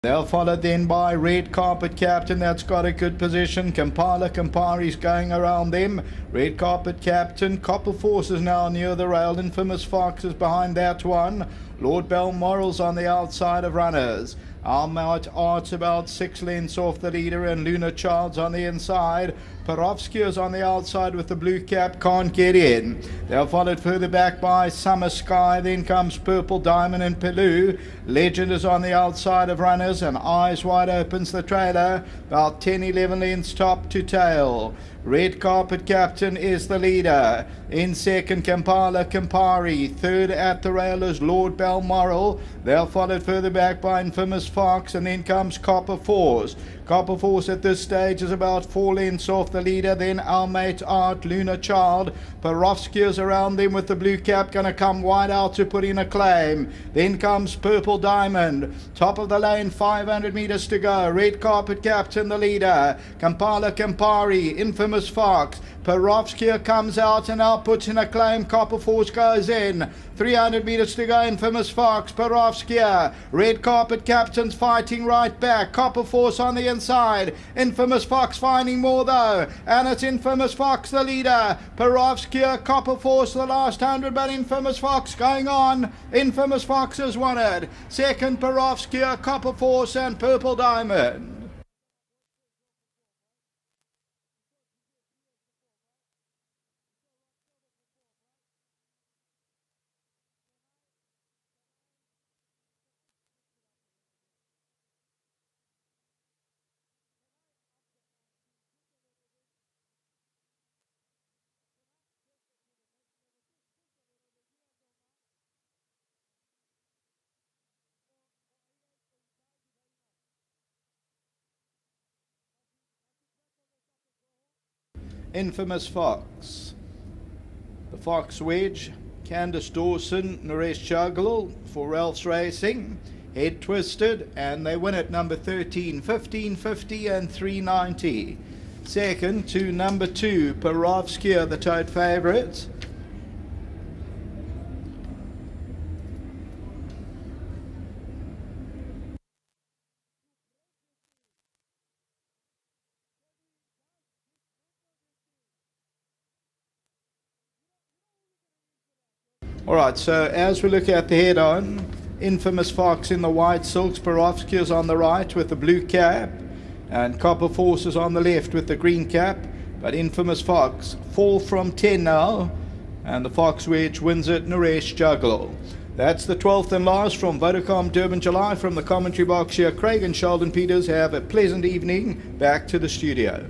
They're followed then by Red Carpet Captain. That's got a good position. Campari's going around them. Red Carpet Captain. Copper Force is now near the rail. Infamous Fox is behind that one. Lord Balmoral's on the outside of runners. Almount Art's about 6 lengths off the leader, and Luna Child's on the inside. Perovsky is on the outside with the blue cap, can't get in. They're followed further back by Summer Sky. Then comes Purple Diamond and Pelou. Legend is on the outside of runners, and Eyes Wide Open's the trailer, about 10-11 lengths top to tail. Red Carpet Captain is the leader. In second, Campari. Third at the rail is Lord Balmoral. They're followed further back by Infamous Fox, and then comes Copper Force. Copper Force at this stage is about 4 lengths off the leader. Then Almate Art, Luna Child. Perovsky is around them with the blue cap, going to come wide out to put in a claim. Then comes Purple Diamond. Top of the lane, 500 meters to go. Red Carpet Captain, the leader. Campari, Infamous Fox. Perovsky comes out and now puts in a claim. Copper Force goes in. 300 meters to go. Infamous Fox, Perovsky. Red Carpet Captain's fighting right back. Copper Force on the inside. Infamous Fox finding more though. And it's Infamous Fox the leader. Perovsky, Copper Force the last 100, but Infamous Fox going on. Infamous Fox has won it. Second, Perovsky, Copper Force and Purple Diamond. Infamous Fox, the Fox Wedge, Candice Dawson, Naresh Chuggal for Ralph's Racing, Head Twisted, and they win at number 13, 1550 and 390. Second to number 2, Perovsky, the tote favourites. Alright, so as we look at the head-on, Infamous Fox in the white silks, Perovsky is on the right with the blue cap, and Copper Force is on the left with the green cap, but Infamous Fox 4 from 10 now, and the Fox Wedge wins it, Naresh Juggle. That's the 12th and last from Vodacom Durban July. From the commentary box here, Craig and Sheldon Peters. Have a pleasant evening. Back to the studio.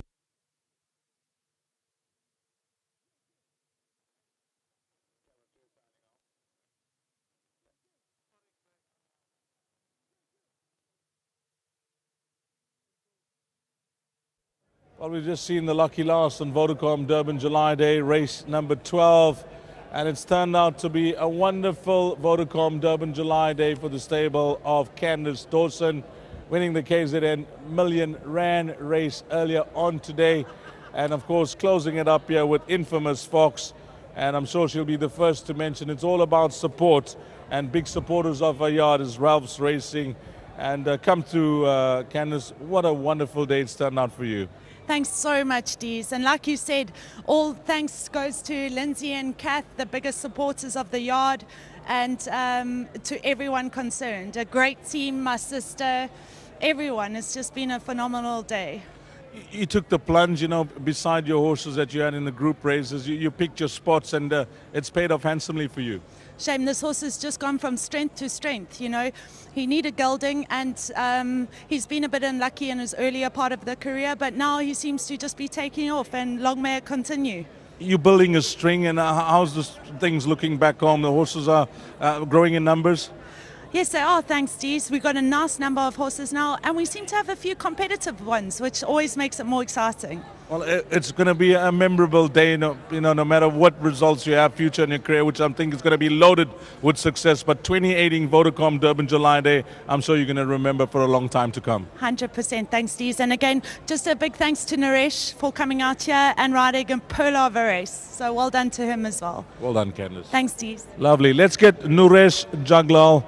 Well, we've just seen the lucky last on Vodacom Durban July Day, race number 12. And it's turned out to be a wonderful Vodacom Durban July Day for the stable of Candice Dawson, winning the KZN Million Rand race earlier on today. And of course, closing it up here with Infamous Fox. And I'm sure she'll be the first to mention it's all about support. And big supporters of her yard is Ralph's Racing. And come through, Candice, what a wonderful day it's turned out for you. Thanks so much, Dees. And like you said, all thanks goes to Lindsay and Kath, the biggest supporters of the yard, and to everyone concerned. A great team, my sister, everyone. It's just been a phenomenal day. You took the plunge, beside your horses that you had in the group races. You picked your spots, and it's paid off handsomely for you. Shame, this horse has just gone from strength to strength. He needed gelding, and he's been a bit unlucky in his earlier part of the career, but now he seems to just be taking off, and long may it continue. You're building a string, and how's the things looking back home? The horses are growing in numbers? Yes, they are, thanks, Dees. We've got a nice number of horses now, and we seem to have a few competitive ones, which always makes it more exciting. Well, it's going to be a memorable day, no matter what results you have future in your career, which I think is going to be loaded with success. But 2018 Vodacom Durban July Day, I'm sure you're going to remember for a long time to come. 100%, thanks, Dees. And again, just a big thanks to Naresh for coming out here and riding a pearl of a race. So well done to him as well. Well done, Candice. Thanks, Dees. Lovely. Let's get Naresh Jaglal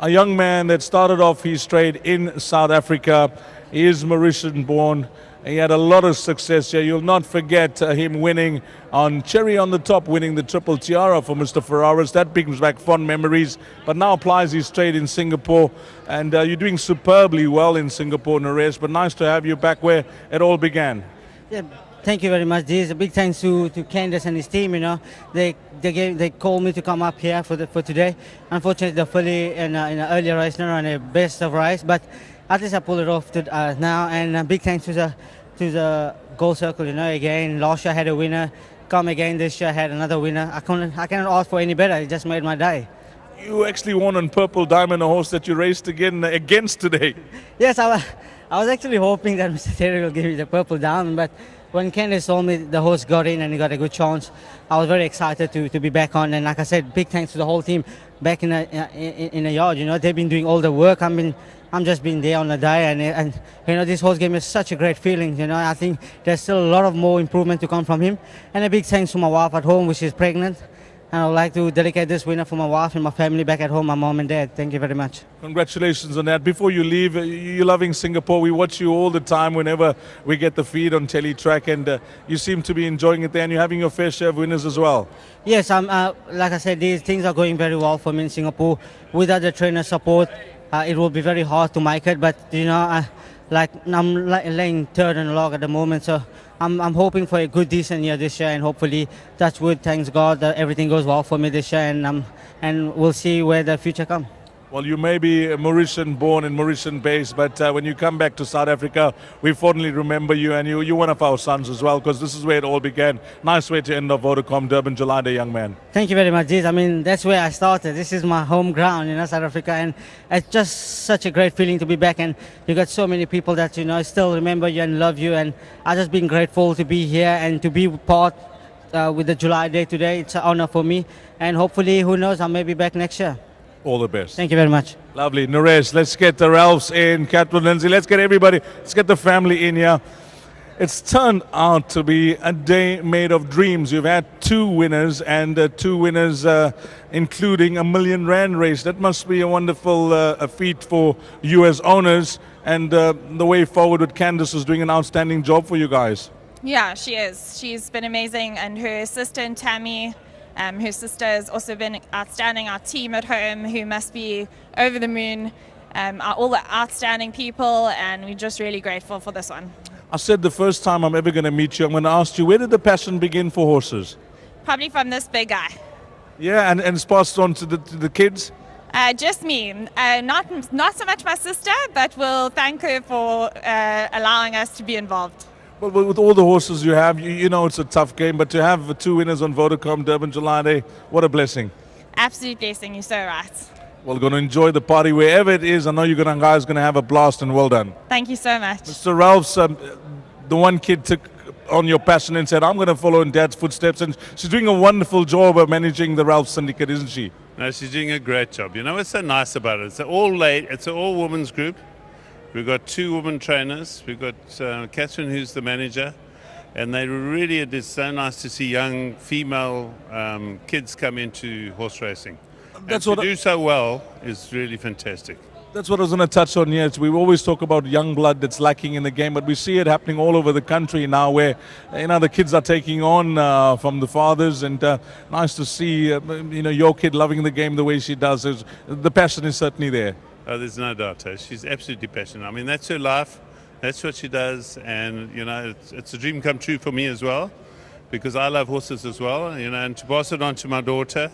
a young man that started off his trade in South Africa. He is Mauritian born. He had a lot of success here. You'll not forget him winning on cherry on the top, winning the triple tiara for Mr. Ferraris. That brings back fond memories, but now applies his trade in Singapore. And you're doing superbly well in Singapore, Naresh, but nice to have you back where it all began. Yeah, thank you very much. This a big thanks to Candace and his team. You know, they called me to come up here for today. Unfortunately, the filly in an earlier race, not on a best of race, but at least I pulled it off now. And big thanks to the Gold Circle. You know, again, last year I had a winner. Come again this year I had another winner. I cannot ask for any better. It just made my day. You actually won on Purple Diamond, a horse that you raced against today. Yes, I was actually hoping that Mr. Terry will give me the Purple Diamond, but when Candace told me the horse got in and he got a good chance, I was very excited to be back on. And like I said, big thanks to the whole team back in the yard. You know, they've been doing all the work. I'm just being there on the day, and you know, this horse gave me such a great feeling. You know, I think there's still a lot of more improvement to come from him. And a big thanks to my wife at home, which is pregnant. And I would like to dedicate this winner for my wife and my family back at home, my mom and dad. Thank you very much. Congratulations on that. Before you leave, you're loving Singapore. We watch you all the time whenever we get the feed on Teletrack, and you seem to be enjoying it there, and you're having your fair share of winners as well. Yes, like I said, these things are going very well for me in Singapore. Without the trainer support, it will be very hard to make it. But you know, I'm laying third in the log at the moment, so I'm hoping for a good, decent year this year, and hopefully, touch wood, thanks God, that everything goes well for me this year, and we'll see where the future comes. Well, you may be Mauritian born and Mauritian based, but when you come back to South Africa, we fondly remember you, and you're one of our sons as well, because this is where it all began. Nice way to end off Vodacom Durban July Day, young man. Thank you very much, Jeez. I mean, that's where I started. This is my home ground, you know, South Africa, and it's just such a great feeling to be back, and you got so many people that, you know, still remember you and love you, and I've just been grateful to be here and to be part with the July Day today. It's an honor for me, and hopefully, who knows, I may be back next year. All the best. Thank you very much. Lovely. Naresh, let's get the Ralphs in, Catherine, Lindsay, let's get everybody, let's get the family in here. It's turned out to be a day made of dreams. You've had two winners, and two winners including R1 million race. That must be a wonderful feat for you as owners, and the way forward with Candace is doing an outstanding job for you guys. Yeah, she is. She's been amazing, and her assistant Tammy, her sister has also been outstanding. Our team at home, who must be over the moon, are all the outstanding people, and we're just really grateful for this one. I said the first time I'm ever going to meet you, I'm going to ask you, where did the passion begin for horses? Probably from this big guy. Yeah, and it's passed on to the kids? Just me. Not so much my sister, but we'll thank her for allowing us to be involved. Well, with all the horses you have, you know it's a tough game, but to have two winners on Vodacom Durban July Day, what a blessing. Absolute blessing, you're so right. Well, going to enjoy the party wherever it is. I know you guys are going to have a blast, and well done. Thank you so much. Mr. Ralphs, the one kid took on your passion and said, I'm going to follow in Dad's footsteps, and she's doing a wonderful job of managing the Ralphs syndicate, isn't she? No, she's doing a great job. You know what's so nice about it? It's an all-women's group. We've got two women trainers. We've got Catherine, who's the manager, and it is so nice to see young female kids come into horse racing. That's and what to do so well is really fantastic. That's what I was going to touch on here. We always talk about young blood that's lacking in the game, but we see it happening all over the country now, where the kids are taking on from the fathers, and nice to see your kid loving the game the way she does. The passion is certainly there. Oh, there's no doubt. She's absolutely passionate. I mean, that's her life. That's what she does, and it's a dream come true for me as well, because I love horses as well. And to pass it on to my daughter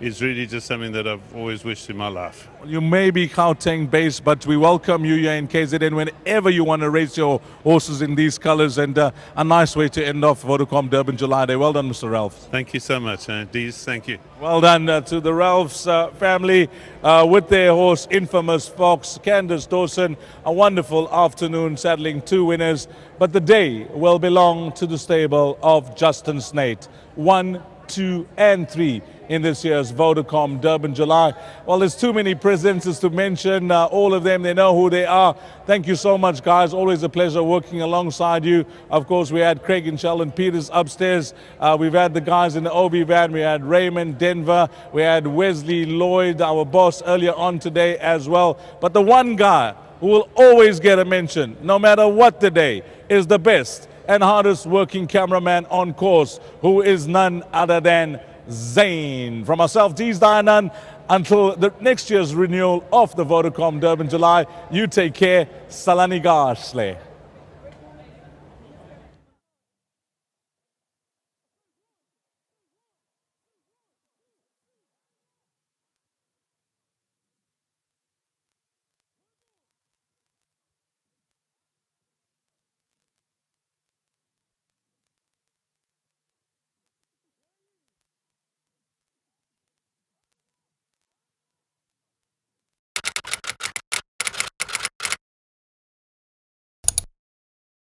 is really just something that I've always wished in my life. You may be Gauteng based, but we welcome you here in KZN whenever you want to race your horses in these colours, and a nice way to end off Vodacom Durban July Day. Well done, Mr. Ralph. Thank you so much, Dees. Thank you. Well done to the Ralphs family with their horse, Infamous Fox, Candace Dawson. A wonderful afternoon saddling two winners, but the day will belong to the stable of Justin Snate. 1 2, and 3 in this year's Vodacom Durban July. Well, there's too many presenters to mention. All of them, they know who they are. Thank you so much, guys. Always a pleasure working alongside you. Of course, we had Craig and Sheldon Peters upstairs. We've had the guys in the OV van. We had Raymond Denver. We had Wesley Lloyd, our boss, earlier on today as well. But the one guy who will always get a mention, no matter what the day, is the best and hardest working cameraman on course, who is none other than Zane. From myself, Deez Dayanan, until the next year's renewal of the Vodacom Durban July, you take care. Salani Gashle.